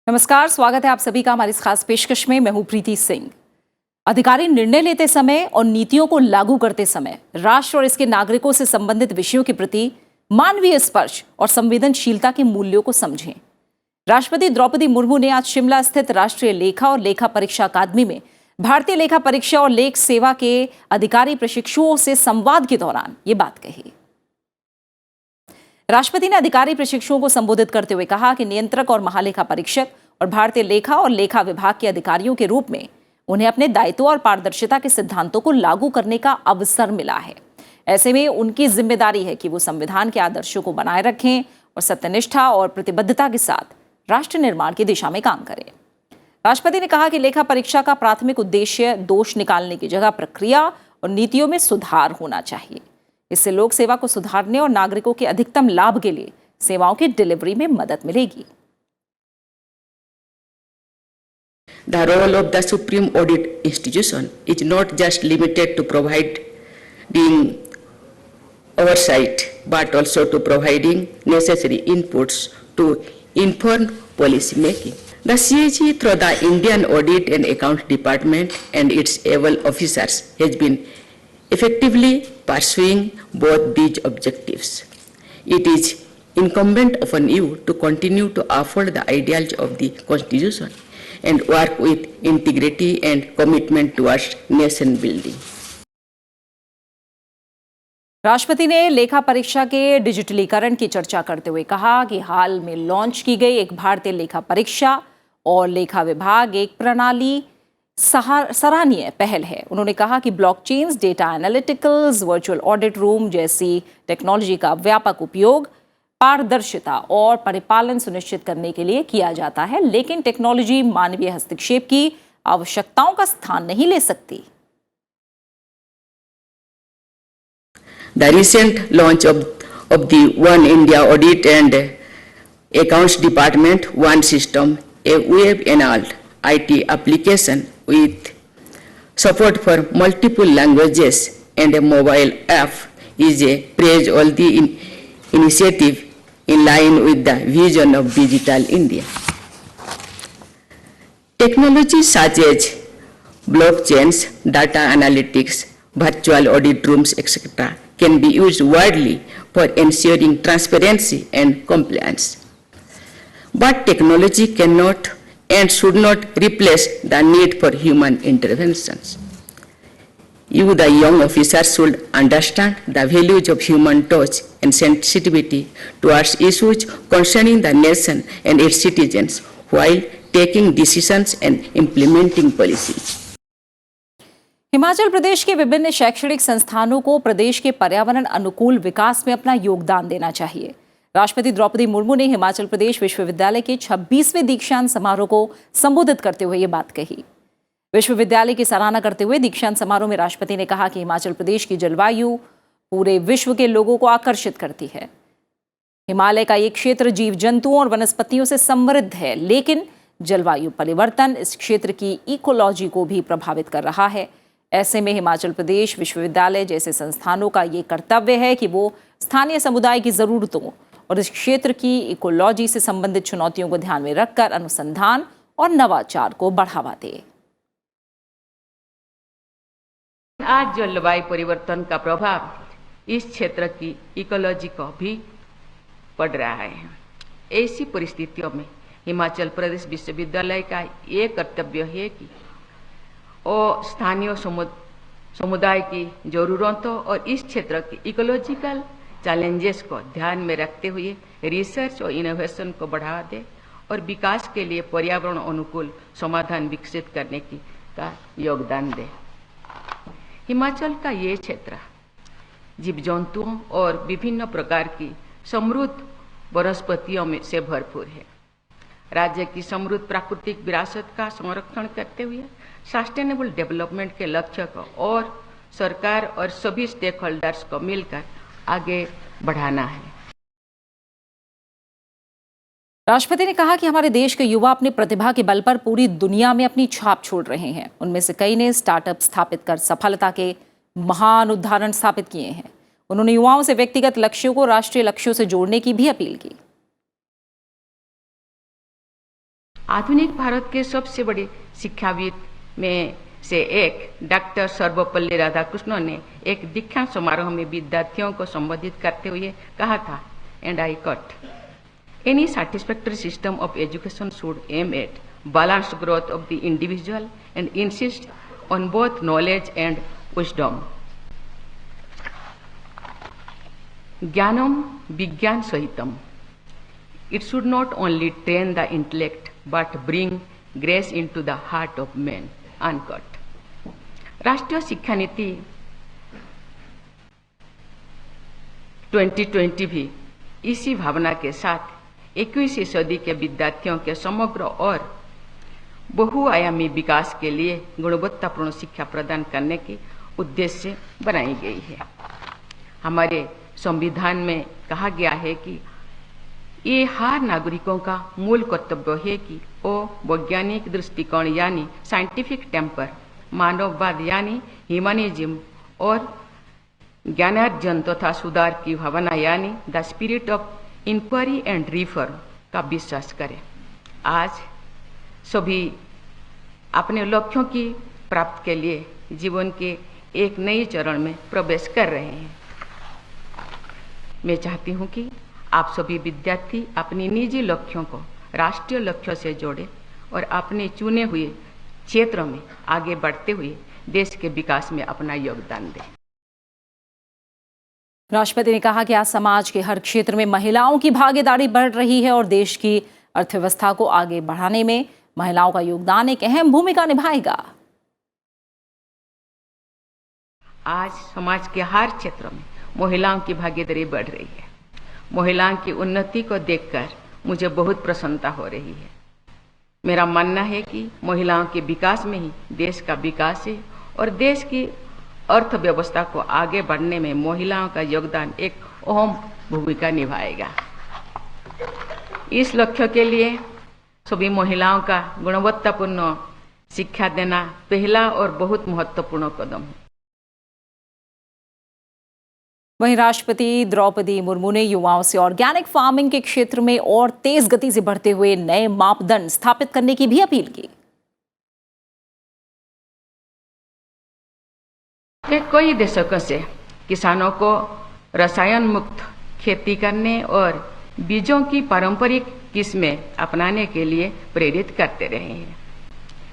नमस्कार, स्वागत है आप सभी का हमारी इस खास पेशकश में। मैं हूं प्रीति सिंह। अधिकारी निर्णय लेते समय और नीतियों को लागू करते समय राष्ट्र और इसके नागरिकों से संबंधित विषयों के प्रति मानवीय स्पर्श और संवेदनशीलता के मूल्यों को समझें। राष्ट्रपति द्रौपदी मुर्मू ने आज शिमला स्थित राष्ट्रीय लेखा और लेखा परीक्षा अकादमी में भारतीय लेखा परीक्षा और लेख सेवा के अधिकारी प्रशिक्षुओं से संवाद के दौरान ये बात कही। राष्ट्रपति ने अधिकारी प्रशिक्षुओं को संबोधित करते हुए कहा कि नियंत्रक और महालेखा परीक्षक और भारतीय लेखा और लेखा विभाग के अधिकारियों के रूप में उन्हें अपने दायित्व और पारदर्शिता के सिद्धांतों को लागू करने का अवसर मिला है। ऐसे में उनकी जिम्मेदारी है कि वो संविधान के आदर्शों को बनाए रखें और सत्यनिष्ठा और प्रतिबद्धता के साथ राष्ट्र निर्माण की दिशा में काम करें। राष्ट्रपति ने कहा कि लेखा परीक्षा का प्राथमिक उद्देश्य दोष निकालने की जगह प्रक्रिया और नीतियों में सुधार होना चाहिए। इससे लोक सेवा को सुधारने और नागरिकों के अधिकतम लाभ के लिए सेवाओं की डिलीवरी में मदद मिलेगी। The role of the Supreme Audit Institution is not just limited to providing oversight, but also to providing necessary inputs to inform policy making. The CAG, through the Indian Audit and Accounts Department and its able officers, has been effectively pursuing both these objectives. It is incumbent upon you to continue to uphold the ideals of the Constitution and work with integrity and commitment towards nation building. राष्ट्रपति ने लेखा परीक्षा के डिजिटलीकरण की चर्चा करते हुए कहा कि हाल में लॉन्च की गई एक भारतीय लेखा परीक्षा और लेखा विभाग एक प्रणाली सराहनीय पहल है। उन्होंने कहा कि blockchains, data analyticals, virtual audit room जैसी टेक्नोलॉजी का व्यापक उपयोग पारदर्शिता और परिपालन सुनिश्चित करने के लिए किया जाता है, लेकिन टेक्नोलॉजी मानवीय हस्तक्षेप की आवश्यकताओं का स्थान नहीं ले सकती। The recent launch of the One India Audit and Accounts Department One System, a web-enabled IT application with support for multiple languages and a mobile app, is a praiseworthy initiative in line with the vision of Digital India. Technologies such as blockchains, data analytics, virtual audit rooms, etc. can be used widely for ensuring transparency and compliance. But technology cannot and should not replace the need for human interventions. You, the young officers, should understand the values of human touch and sensitivity towards issues concerning the nation and its citizens while taking decisions and implementing policies. Himachal Pradesh के विभिन्न शैक्षणिक संस्थानों को प्रदेश के पर्यावरण अनुकूल विकास में अपना योगदान देना चाहिए। राष्ट्रपति द्रौपदी मुर्मू ने हिमाचल प्रदेश विश्वविद्यालय के 26वें दीक्षांत समारोह को संबोधित करते हुए ये बात कही। विश्वविद्यालय की सराहना करते हुए दीक्षांत समारोह में राष्ट्रपति ने कहा कि हिमाचल प्रदेश की जलवायु पूरे विश्व के लोगों को आकर्षित करती है। हिमालय का ये क्षेत्र जीव जंतुओं और वनस्पतियों से समृद्ध है, लेकिन जलवायु परिवर्तन इस क्षेत्र की इकोलॉजी को भी प्रभावित कर रहा है। ऐसे में हिमाचल प्रदेश विश्वविद्यालय जैसे संस्थानों का ये कर्तव्य है कि वो स्थानीय समुदाय की ज़रूरतों और इस क्षेत्र की इकोलॉजी से संबंधित चुनौतियों को ध्यान में रखकर अनुसंधान और नवाचार को बढ़ावा दे। आज जलवायु परिवर्तन का प्रभाव इस क्षेत्र की इकोलॉजी को भी पड़ रहा है। ऐसी परिस्थितियों में हिमाचल प्रदेश विश्वविद्यालय का ये कर्तव्य है कि वो स्थानीय समुदाय की जरूरतों और इस क्षेत्र की इकोलॉजिकल चैलेंजेस को ध्यान में रखते हुए रिसर्च और इनोवेशन को बढ़ावा दे और विकास के लिए पर्यावरण अनुकूल समाधान विकसित करने का योगदान दे। हिमाचल का ये क्षेत्र जीव जंतुओं और विभिन्न प्रकार की समृद्ध वनस्पतियों में से भरपूर है। राज्य की समृद्ध प्राकृतिक विरासत का संरक्षण करते हुए सस्टेनेबल डेवलपमेंट के लक्ष्य को और सरकार और सभी स्टेक होल्डर्स को मिलकर आगे बढ़ाना है। राष्ट्रपति ने कहा कि हमारे देश के युवा अपनी प्रतिभा के बल पर पूरी दुनिया में अपनी छाप छोड़ रहे हैं। उनमें से कई ने स्टार्टअप स्थापित कर सफलता के महान उदाहरण स्थापित किए हैं। उन्होंने युवाओं से व्यक्तिगत लक्ष्यों को राष्ट्रीय लक्ष्यों से जोड़ने की भी अपील की। आधुनिक भारत के सबसे बड़े शिक्षाविद में से एक डॉक्टर सर्वपल्ली राधाकृष्णन ने एक दीक्षांत समारोह में विद्यार्थियों को संबोधित करते हुए कहा था, and I quote, any satisfactory system of education should aim at balanced growth of the individual and insist on both knowledge and wisdom. Jnanam Vigyan Sahitam. It should not only train the intellect but bring grace into the heart of man. Unquote. राष्ट्रीय शिक्षा नीति 2020 भी इसी भावना के साथ 21वीं सदी के विद्यार्थियों के समग्र और बहुआयामी विकास के लिए गुणवत्तापूर्ण शिक्षा प्रदान करने के उद्देश्य से बनाई गई है। हमारे संविधान में कहा गया है कि ये हर नागरिकों का मूल कर्तव्य है कि वो वैज्ञानिक दृष्टिकोण यानी साइंटिफिक टेम्पर, मानववाद यानी ह्यूमनिज्म और ज्ञानार्जन तथा सुधार की भावना यानी the spirit of inquiry and reform का विश्वास करें। आज सभी अपने लक्ष्यों की प्राप्ति के लिए जीवन के एक नए चरण में प्रवेश कर रहे हैं। मैं चाहती हूं कि आप सभी विद्यार्थी अपनी निजी लक्ष्यों को राष्ट्रीय लक्ष्यों से जोड़ें और अपने चुने हुए क्षेत्रों में आगे बढ़ते हुए देश के विकास में अपना योगदान दें। राष्ट्रपति ने कहा कि आज समाज के हर क्षेत्र में महिलाओं की भागीदारी बढ़ रही है और देश की अर्थव्यवस्था को आगे बढ़ाने में महिलाओं का योगदान एक अहम भूमिका निभाएगा। आज समाज के हर क्षेत्र में महिलाओं की भागीदारी बढ़ रही है। महिलाओं की उन्नति को देखकर मुझे बहुत प्रसन्नता हो रही है। मेरा मानना है कि महिलाओं के विकास में ही देश का विकास है और देश की अर्थव्यवस्था को आगे बढ़ने में महिलाओं का योगदान एक अहम भूमिका निभाएगा। इस लक्ष्य के लिए सभी महिलाओं का गुणवत्तापूर्ण शिक्षा देना पहला और बहुत महत्वपूर्ण कदम है। वहीं राष्ट्रपति द्रौपदी मुर्मू ने युवाओं से ऑर्गेनिक फार्मिंग के क्षेत्र में और तेज गति से बढ़ते हुए नए मापदंड स्थापित करने की भी अपील की। कई दशकों से किसानों को रसायन मुक्त खेती करने और बीजों की पारंपरिक किस्में अपनाने के लिए प्रेरित करते रहे हैं।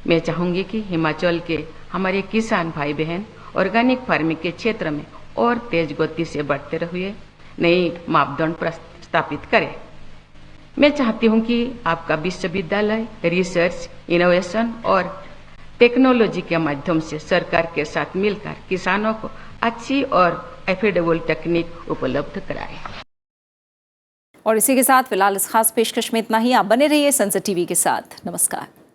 मैं चाहूंगी कि हिमाचल के हमारे किसान भाई बहन ऑर्गेनिक फार्मिंग के क्षेत्र में और तेज गति से बढ़ते हुए नई मापदंड स्थापित करें। मैं चाहती हूं कि आपका विश्वविद्यालय रिसर्च, इनोवेशन और टेक्नोलॉजी के माध्यम से सरकार के साथ मिलकर किसानों को अच्छी और एफोर्डेबल तकनीक उपलब्ध कराए। और इसी के साथ फिलहाल इस खास पेशकश में इतना ही। आप बने रहिए सनसद टीवी के साथ। नमस्कार।